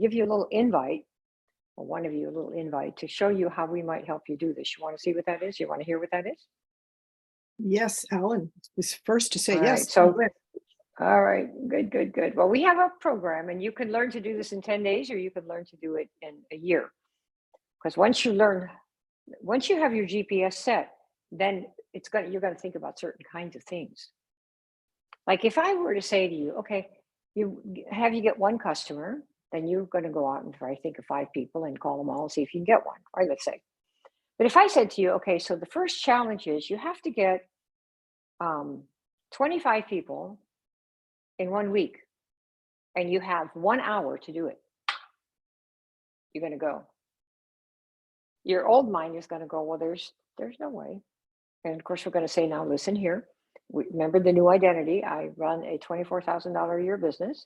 give you a little invite, or one of you a little invite to show you how we might help you do this. You want to see what that is? You want to hear what that is? Yes, Alan was first to say All right. yes. So, all right. Good, good, good. Well, we have a program, and you can learn to do this in 10 days, or you can learn to do it in a year. Because once you have your GPS set, then you're going to think about certain kinds of things. Like if I were to say to you, okay, you get one customer, then you're going to go out and try to think of 5 people and call them all and see if you can get one, right? Let's say. But if I said to you, okay, so the first challenge is you have to get 25 people in 1 week, and you have 1 hour to do it, you're going to go. Your old mind is going to go, well, there's no way. And of course, we're going to say, now listen here. Remember the new identity. I run a $24,000 a year business.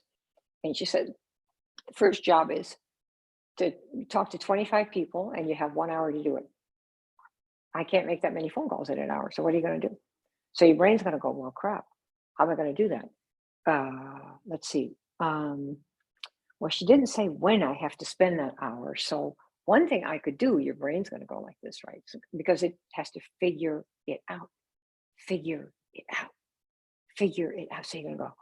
And she said, the first job is to talk to 25 people, and you have 1 hour to do it. I can't make that many phone calls in an hour. So what are you going to do? So your brain's going to go, well, crap. How am I going to do that? Let's see. Well, she didn't say when I have to spend that hour. So one thing I could do, your brain's going to go like this, right? So, because it has to figure it out. Figure it out. Figure it out. So you're going to go,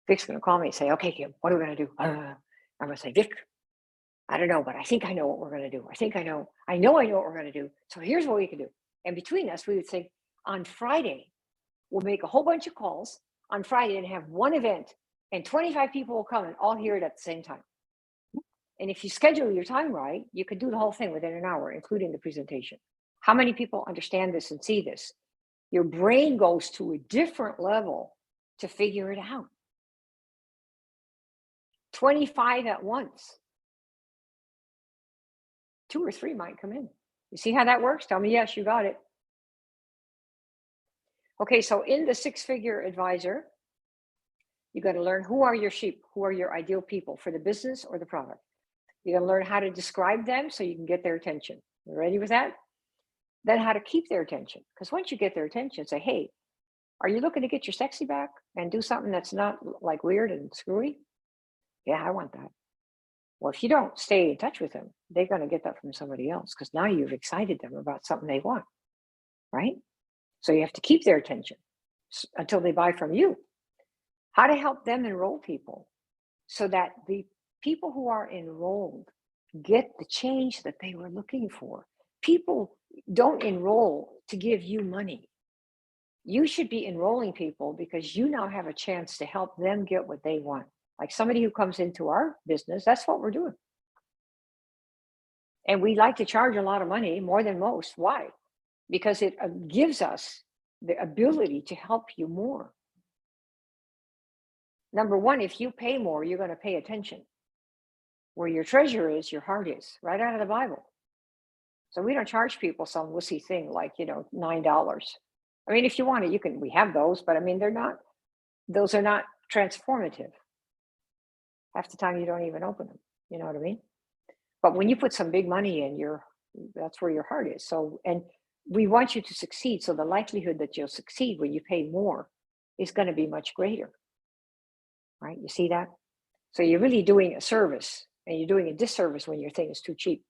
Vic's going to call me and say, okay, Kim, what are we going to do? I'm going to say, Vic, I don't know, but I think I know what we're going to do. I know what we're going to do. So here's what we can do. And between us, we would say, on Friday, we'll make a whole bunch of calls on Friday and have one event, and 25 people will come and all hear it at the same time. And if you schedule your time right, you could do the whole thing within an hour, including the presentation. How many people understand this and see this? Your brain goes to a different level to figure it out. 25 at once. 2 or 3 might come in. You see how that works? Tell me yes, you got it. Okay, so in the 6-figure advisor, you got to learn who are your sheep, who are your ideal people for the business or the product. You got to learn how to describe them so you can get their attention. You ready with that? Then how to keep their attention. Because once you get their attention, say, hey, are you looking to get your sexy back and do something that's not like weird and screwy? Yeah, I want that. Well, if you don't stay in touch with them, they're going to get that from somebody else, because now you've excited them about something they want, right? So you have to keep their attention until they buy from you. How to help them enroll people so that the people who are enrolled get the change that they were looking for. People don't enroll to give you money. You should be enrolling people because you now have a chance to help them get what they want. Like somebody who comes into our business, that's what we're doing. And we like to charge a lot of money, more than most. Why? Because it gives us the ability to help you more. Number one, if you pay more, you're going to pay attention. Where your treasure is, your heart is, right out of the Bible. So we don't charge people some wussy thing like, $9. I mean, if you want it, we have those, but I mean, those are not transformative. Half the time you don't even open them. You know what I mean? But when you put some big money in, that's where your heart is. So, and we want you to succeed. So the likelihood that you'll succeed when you pay more is going to be much greater. Right? You see that? So you're really doing a service, and you're doing a disservice when your thing is too cheap.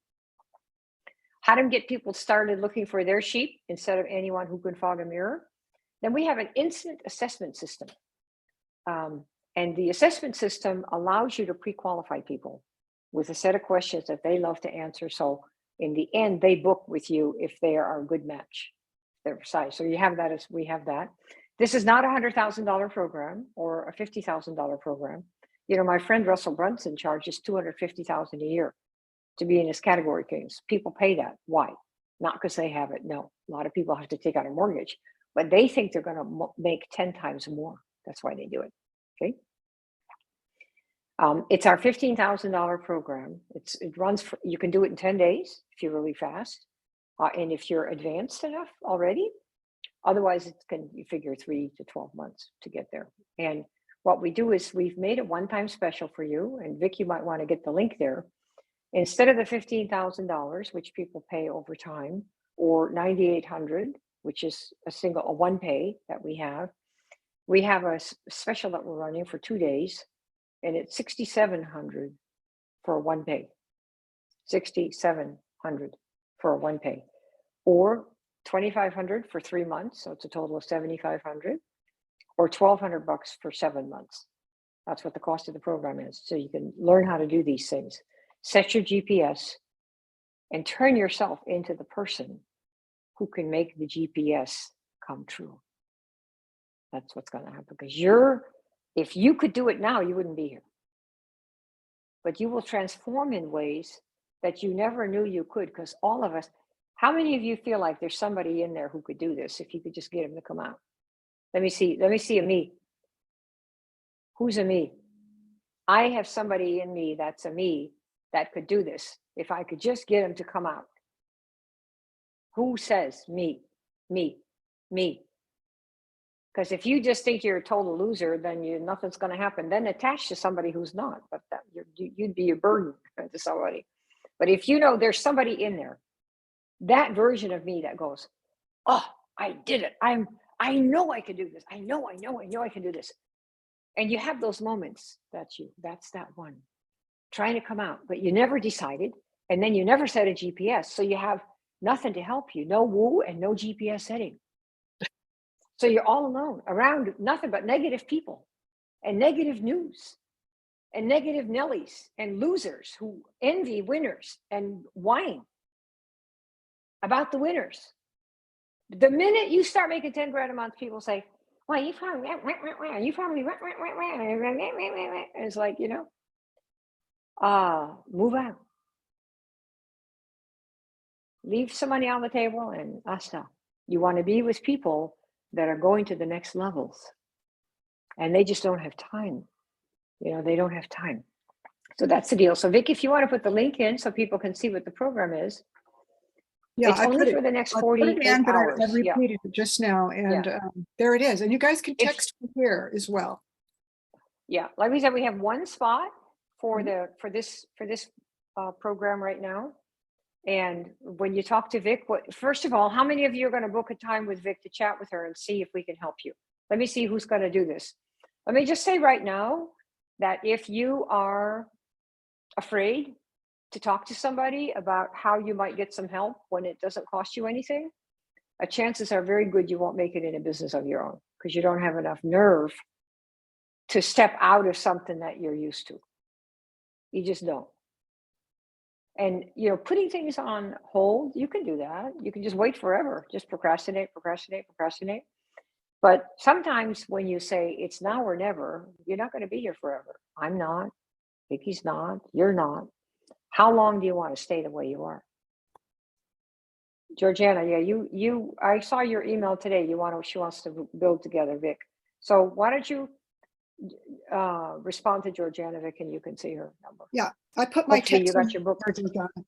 How to get people started looking for their sheep instead of anyone who can fog a mirror? Then we have an instant assessment system. And the assessment system allows you to pre-qualify people with a set of questions that they love to answer. So in the end, they book with you if they are a good match. They're precise. So you have that as we have that. This is not a $100,000 program or a $50,000 program. My friend Russell Brunson charges $250,000 a year to be in his category kings. People pay that. Why? Not because they have it. No, a lot of people have to take out a mortgage, but they think they're going to make 10 times more. That's why they do it. Okay. It's our $15,000 program. It runs. You can do it in 10 days if you're really fast, and if you're advanced enough already. Otherwise, you figure 3 to 12 months to get there. And what we do is we've made a one-time special for you. And Vic, you might want to get the link there. Instead of the $15,000, which people pay over time, or $9,800, which is a one pay that we have a special that we're running for 2 days, and it's $6,700 for a one pay, 6,700 for a one pay, or 2,500 for 3 months. So it's a total of 7,500, or 1,200 bucks for 7 months. That's what the cost of the program is. So you can learn how to do these things. Set your GPS and turn yourself into the person who can make the GPS come true. That's what's going to happen, because if you could do it now, you wouldn't be here. But you will transform in ways that you never knew you could, because all of us, how many of you feel like there's somebody in there who could do this if you could just get him to come out? Let me see a me. Who's a me? I have somebody in me that's a me that could do this if I could just get him to come out. Who says me, me, me? Because if you just think you're a total loser, then nothing's going to happen. Then attach to somebody who's not, but you'd be a burden to somebody. But if you know there's somebody in there, that version of me that goes, oh, I did it. I know I can do this. I know I can do this. And you have those moments, that's that one trying to come out, but you never decided. And then you never set a GPS. So you have nothing to help you, no woo and no GPS setting. So you're all alone around nothing but negative people and negative news and negative Nellies and losers who envy winners and whine about the winners. The minute you start making 10 grand a month, people say, well, you probably, and it's like, move out. Leave some money on the table and asta. You want to be with people that are going to the next levels, and they just don't have time. They don't have time. So that's the deal. So Vic, if you want to put the link in so people can see what the program is. Yeah, it's only for the next 48 hours. I've repeated it just now, and there it is. And you guys can text me here as well. Yeah, like we said, we have one spot for this program right now. And when you talk to Vic, first of all, how many of you are going to book a time with Vic to chat with her and see if we can help you? Let me see who's going to do this. Let me just say right now that if you are afraid to talk to somebody about how you might get some help when it doesn't cost you anything, chances are very good you won't make it in a business of your own, because you don't have enough nerve to step out of something that you're used to. You just don't. And, putting things on hold, you can do that. You can just wait forever, just procrastinate. But sometimes when you say it's now or never, you're not going to be here forever. I'm not. Vicky's not. You're not. How long do you want to stay the way you are? Georgiana, I saw your email today. She wants to build together, Vic. So why don't you respond to Georgiana, Vic, and you can see her number. Yeah, I put my text. You got your book.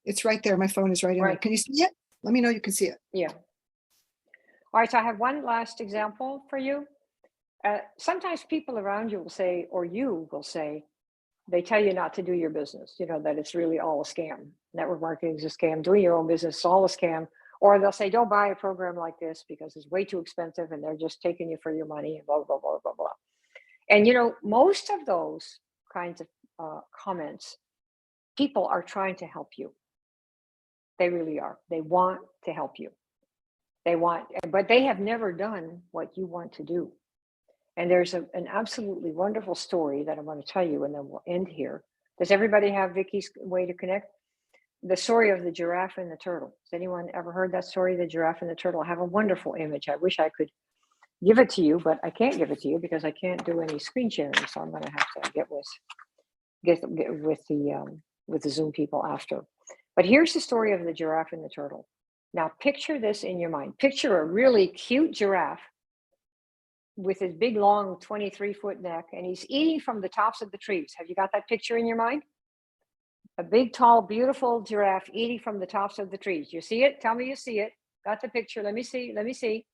It's right there. My phone is right in there. Can you see it? Let me know you can see it. Yeah. All right, so I have one last example for you. Sometimes people around you will say, or you will say, they tell you not to do your business, that it's really all a scam. Network marketing is a scam. Doing your own business is all a scam. Or they'll say, don't buy a program like this because it's way too expensive and they're just taking you for your money and blah, blah, blah, blah, blah. And, most of those kinds of comments, people are trying to help you. They really are. They want to help you. But they have never done what you want to do. And there's an absolutely wonderful story that I'm going to tell you, and then we'll end here. Does everybody have Vicky's way to connect? The story of the giraffe and the turtle. Has anyone ever heard that story, the giraffe and the turtle? I have a wonderful image. I wish I could give it to you, but I can't give it to you because I can't do any screen sharing. So I'm going to have to get with the Zoom people after. But here's the story of the giraffe and the turtle. Now picture this in your mind. Picture a really cute giraffe with his big, long 23-foot neck, and he's eating from the tops of the trees. Have you got that picture in your mind? A big, tall, beautiful giraffe eating from the tops of the trees. You see it? Tell me you see it. Got the picture. Let me see.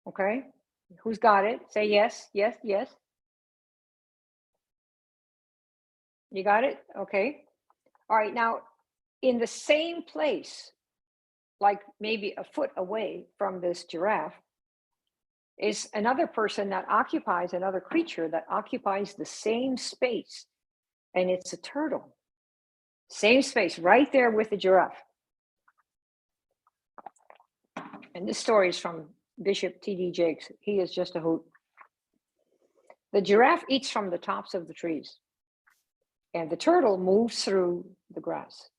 Okay. Who's got it? Say yes, yes, yes. You got it? Okay. All right. Now, in the same place, like maybe a foot away from this giraffe, is another person that occupies, another creature that occupies the same space. and it's a turtle. Same space, right there with the giraffe. And this story is from Bishop T.D. Jakes. He is just a hoot. The giraffe eats from the tops of the trees, and the turtle moves through the grass.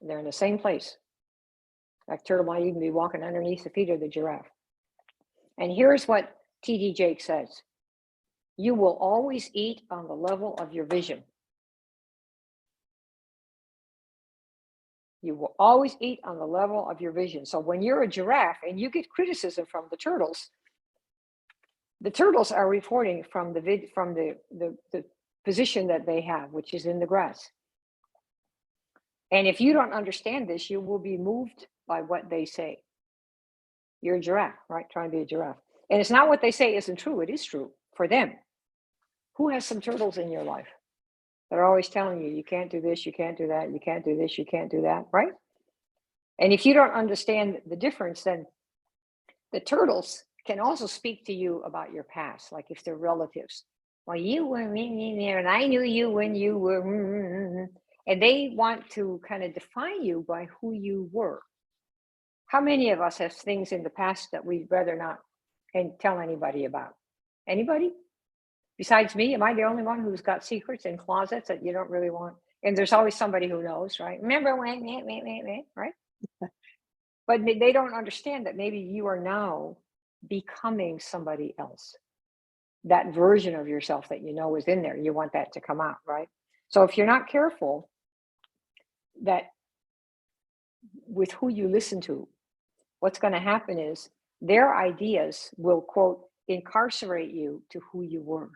They're in the same place. That turtle might even be walking underneath the feet of the giraffe. And here's what T.D. Jakes says. You will always eat on the level of your vision. You will always eat on the level of your vision. So when you're a giraffe and you get criticism from the turtles are reporting from the position that they have, which is in the grass. And if you don't understand this, you will be moved by what they say. You're a giraffe, right? Trying to be a giraffe. And it's not what they say isn't true. It is true for them. Who has some turtles in your life? They're always telling you, you can't do this, you can't do that, you can't do this, you can't do that, right? And if you don't understand the difference, then the turtles can also speak to you about your past, like if they're relatives. Well, you were there, and I knew you when you were, and they want to kind of define you by who you were. How many of us have things in the past that we'd rather not tell anybody about? Anybody? Besides me, am I the only one who's got secrets in closets that you don't really want? And there's always somebody who knows, right? Remember when, right? But they don't understand that maybe you are now becoming somebody else. That version of yourself that you know is in there, you want that to come out, right? So if you're not careful, that with who you listen to, what's going to happen is their ideas will, quote, incarcerate you to who you were.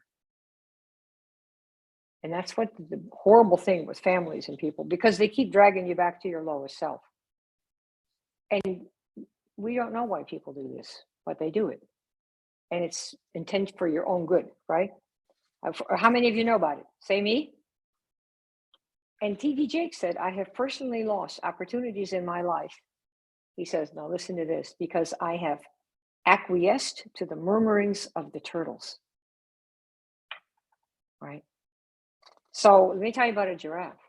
And that's what the horrible thing with families and people, because they keep dragging you back to your lowest self. And we don't know why people do this, but they do it. And it's intended for your own good, right? How many of you know about it? Say me. And T.D. Jakes said, I have personally lost opportunities in my life. He says, now listen to this, because I have acquiesced to the murmurings of the turtles, right? So let me tell you about a giraffe.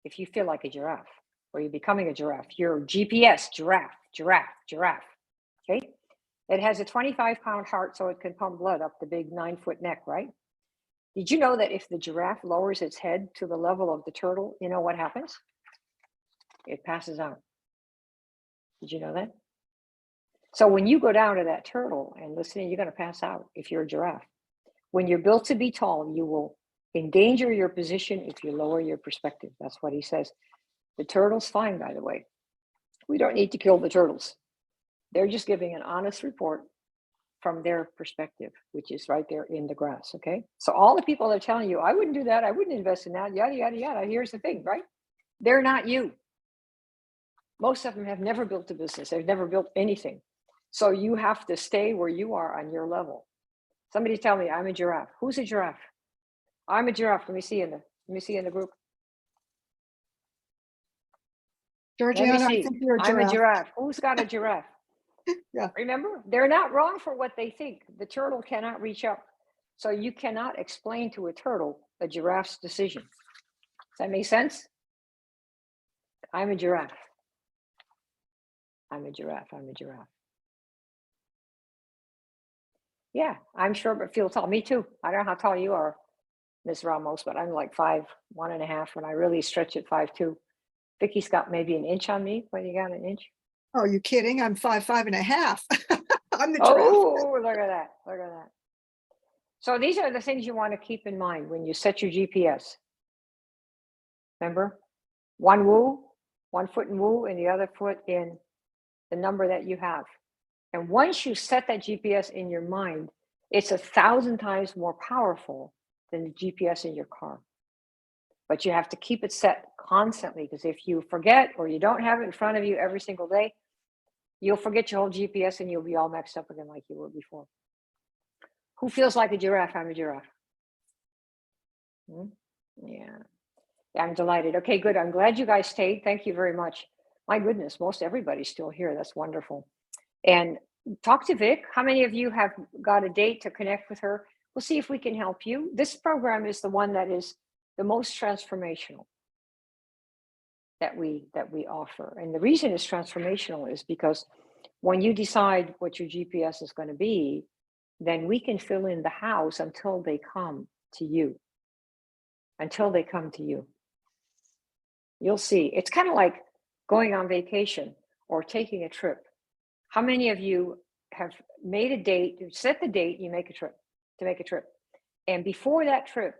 If you feel like a giraffe or you're becoming a giraffe, you're GPS, giraffe. Okay. It has a 25-pound heart, so it can pump blood up the big 9-foot neck, right? Did you know that if the giraffe lowers its head to the level of the turtle, you know what happens? It passes out. Did you know that? So when you go down to that turtle and listen, you're going to pass out if you're a giraffe. When you're built to be tall, you will endanger your position if you lower your perspective. That's what he says. The turtle's fine, by the way. We don't need to kill the turtles. They're just giving an honest report from their perspective, which is right there in the grass, okay? So all the people that are telling you, I wouldn't do that, I wouldn't invest in that, yada, yada, yada. Here's the thing, right? They're not you. Most of them have never built a business. They've never built anything. So you have to stay where you are on your level. Somebody tell me, I'm a giraffe. Who's a giraffe? I'm a giraffe. Let me see in the group. Georgiana, I think you're a giraffe. I'm a giraffe. Who's got a giraffe? Yeah. Remember, they're not wrong for what they think. The turtle cannot reach up. So you cannot explain to a turtle a giraffe's decision. Does that make sense? I'm a giraffe. I'm a giraffe. I'm a giraffe. Yeah, I'm short but feel tall. Me too. I don't know how tall you are, Miss Ramos, but I'm like 5'1.5" when I really stretch at 5'2". Vicky's got maybe an inch on me. What, you got, an inch? Oh, you kidding? I'm 5'5.5". I'm the giraffe. Oh, look at that. Look at that. So these are the things you want to keep in mind when you set your GPS. Remember? One woo, 1 foot in woo, and the other foot in the number that you have. And once you set that GPS in your mind, it's 1,000 times more powerful than the GPS in your car. But you have to keep it set constantly, because if you forget or you don't have it in front of you every single day, you'll forget your whole GPS and you'll be all mixed up again like you were before. Who feels like a giraffe? I'm a giraffe. Yeah, I'm delighted. Okay, good. I'm glad you guys stayed. Thank you very much. My goodness, most everybody's still here. That's wonderful. And talk to Vic. How many of you have got a date to connect with her? We'll see if we can help you. This program is the one that is the most transformational that we offer. And the reason it's transformational is because when you decide what your GPS is going to be, then we can fill in the house until they come to you. Until they come to you. You'll see. It's kind of like going on vacation or taking a trip. How many of you have made a date, you set the date, you make a trip, to make a trip. And before that trip,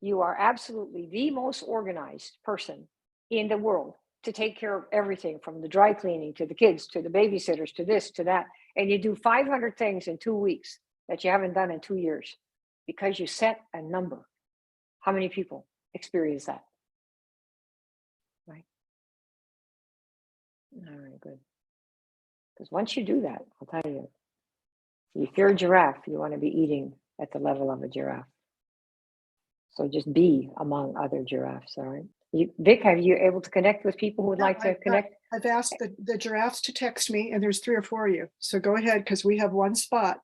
you are absolutely the most organized person in the world to take care of everything from the dry cleaning to the kids, to the babysitters, to this, to that. And you do 500 things in 2 weeks that you haven't done in 2 years because you set a number. How many people experience that? Right. All right, good. Because once you do that, I'll tell you, if you're a giraffe, you want to be eating at the level of a giraffe. So just be among other giraffes, all right? Vic, are you able to connect with people who would like to connect? I've asked the giraffes to text me, and there's 3 or 4 of you. So go ahead, because we have one spot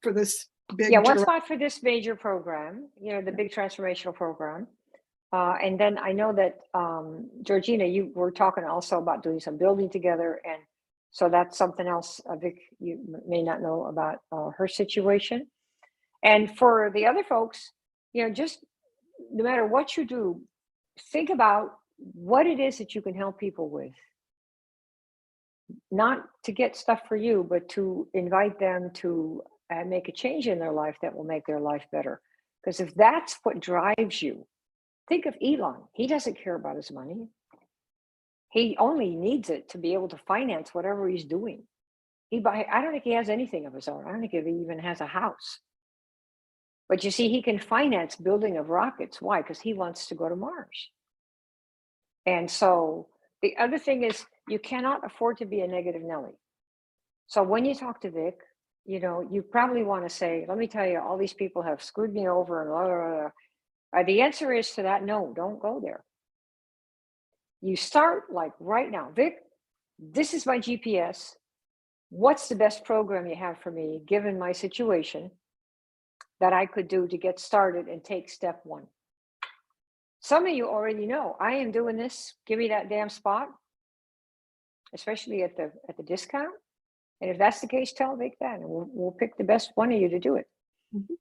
for this big. Yeah, one spot for this major program, the big transformational program. And then I know that Georgina, you were talking also about doing some building together. And so that's something else, Vic, you may not know about her situation. And for the other folks, just no matter what you do, think about what it is that you can help people with. Not to get stuff for you, but to invite them to make a change in their life that will make their life better. Because if that's what drives you, think of Elon. He doesn't care about his money. He only needs it to be able to finance whatever he's doing. I don't think he has anything of his own. I don't think he even has a house. But you see, he can finance building of rockets. Why? Because he wants to go to Mars. And so the other thing is, you cannot afford to be a negative Nelly. So when you talk to Vic, you probably want to say, let me tell you, all these people have screwed me over and blah, blah, blah. The answer is to that, no, don't go there. You start like right now. Vic, this is my GPS. What's the best program you have for me, given my situation, that I could do to get started and take step 1? Some of you already know, I am doing this. Give me that damn spot, especially at the discount. And if that's the case, tell Vic that, and we'll pick the best one of you to do it. Mm-hmm.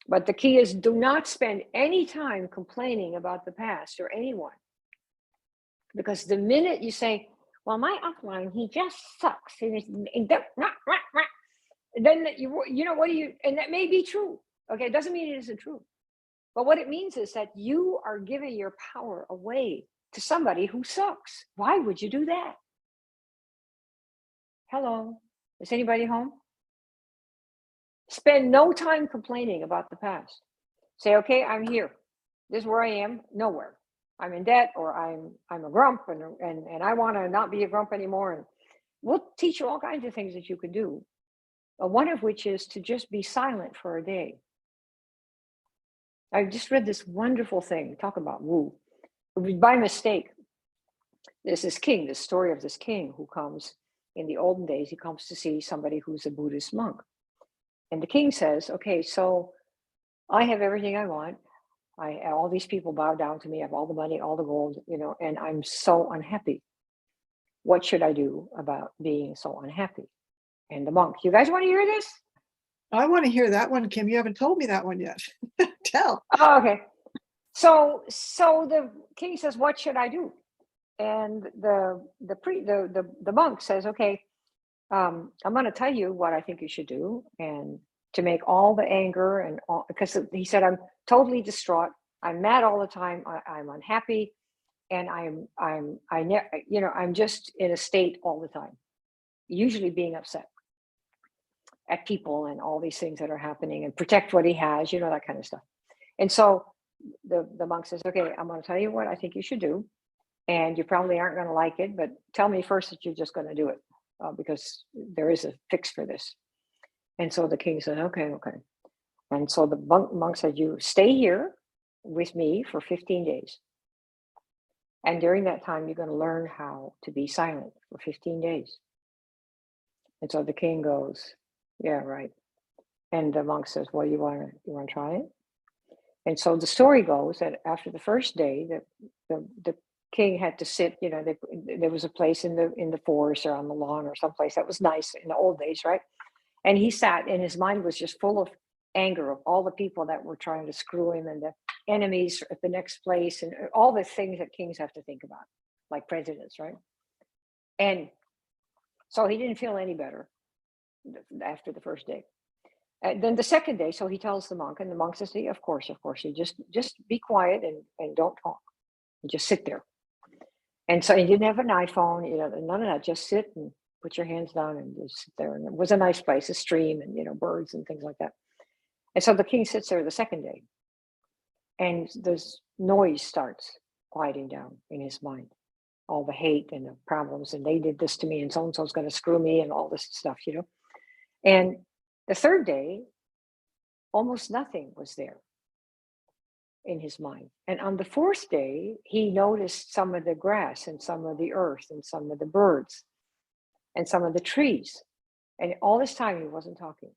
But the key is, do not spend any time complaining about the past or anyone. Because the minute you say, well, my upline, he just sucks. And then and that may be true. Okay, it doesn't mean it isn't true. But what it means is that you are giving your power away to somebody who sucks. Why would you do that? Hello, is anybody home? Spend no time complaining about the past. Say, okay, I'm here. This is where I am. Nowhere. I'm in debt, or I'm a grump, and I want to not be a grump anymore. And we'll teach you all kinds of things that you can do. One of which is to just be silent for a day. I just read this wonderful thing. Talk about woo. By mistake, there's this king, this story of this king who comes in the olden days. He comes to see somebody who's a Buddhist monk. And the king says, okay, so I have everything I want. All these people bow down to me. I have all the money, all the gold, and I'm so unhappy. What should I do about being so unhappy? And the monk, you guys want to hear this? I want to hear that one, Kim. You haven't told me that one yet. Tell. Oh, okay. So the king says, what should I do? And the monk says, okay, I'm going to tell you what I think you should do, and to make all the anger and all, because he said, I'm totally distraught. I'm mad all the time. I'm unhappy, and I'm just in a state all the time, usually being upset at people and all these things that are happening, and protect what he has, that kind of stuff. And so the monk says, okay, I'm going to tell you what I think you should do, and you probably aren't going to like it, but tell me first that you're just going to do it, because there is a fix for this. And so the king said, okay. And so the monk said, you stay here with me for 15 days. And during that time, you're going to learn how to be silent for 15 days. And so the king goes, yeah, right. And the monk says, well, you want to try it? And so the story goes that after the first day, the king had to sit. There was a place in the forest or on the lawn or someplace that was nice in the old days, right? And he sat, and his mind was just full of anger of all the people that were trying to screw him and the enemies at the next place and all the things that kings have to think about, like presidents, right? And so he didn't feel any better after the first day. And then the second day, so he tells the monk, and the monk says, of course, you just be quiet and don't talk. And just sit there. And so he didn't have an iPhone, none of that. Just sit and put your hands down and just sit there. And it was a nice place, a stream and, birds and things like that. And so the king sits there the second day, and this noise starts quieting down in his mind. All the hate and the problems, and they did this to me, and so-and-so's going to screw me and all this stuff, And the third day, almost nothing was there in his mind. And on the fourth day, he noticed some of the grass and some of the earth and some of the birds and some of the trees. And all this time he wasn't talking.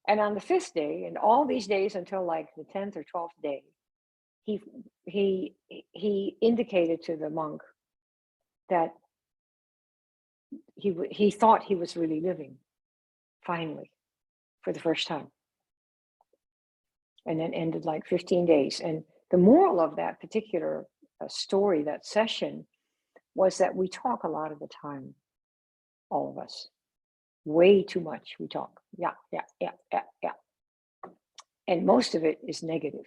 And on the fifth day, and all these days until like the 10th or 12th day, he indicated to the monk that he thought he was really living, finally, for the first time. And then ended like 15 days. And the moral of that particular story, that session, was that we talk a lot of the time, all of us. Way too much we talk. Yeah. And most of it is negative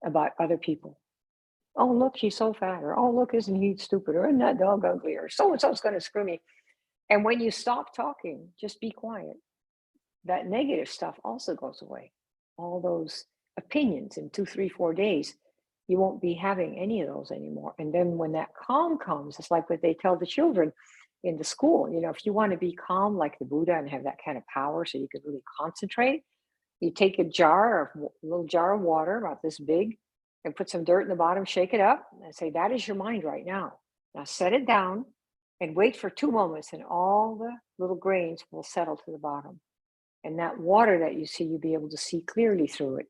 about other people. Oh, look, she's so fat, or oh, look, isn't he stupid, or isn't that dog ugly, or so-and-so's going to screw me. And when you stop talking, just be quiet, that negative stuff also goes away. All those opinions in 2, 3, 4 days, you won't be having any of those anymore. And then when that calm comes, it's like what they tell the children in the school. If you want to be calm like the Buddha and have that kind of power so you can really concentrate, you take a little jar of water about this big and put some dirt in the bottom, shake it up, and say, that is your mind right now. Now set it down and wait for 2 moments, and all the little grains will settle to the bottom. And that water that you see, you'll be able to see clearly through it.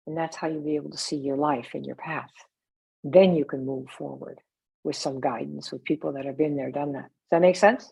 And that's how you'll be able to see your life and your path. Then you can move forward with some guidance, with people that have been there, done that. Does that make sense?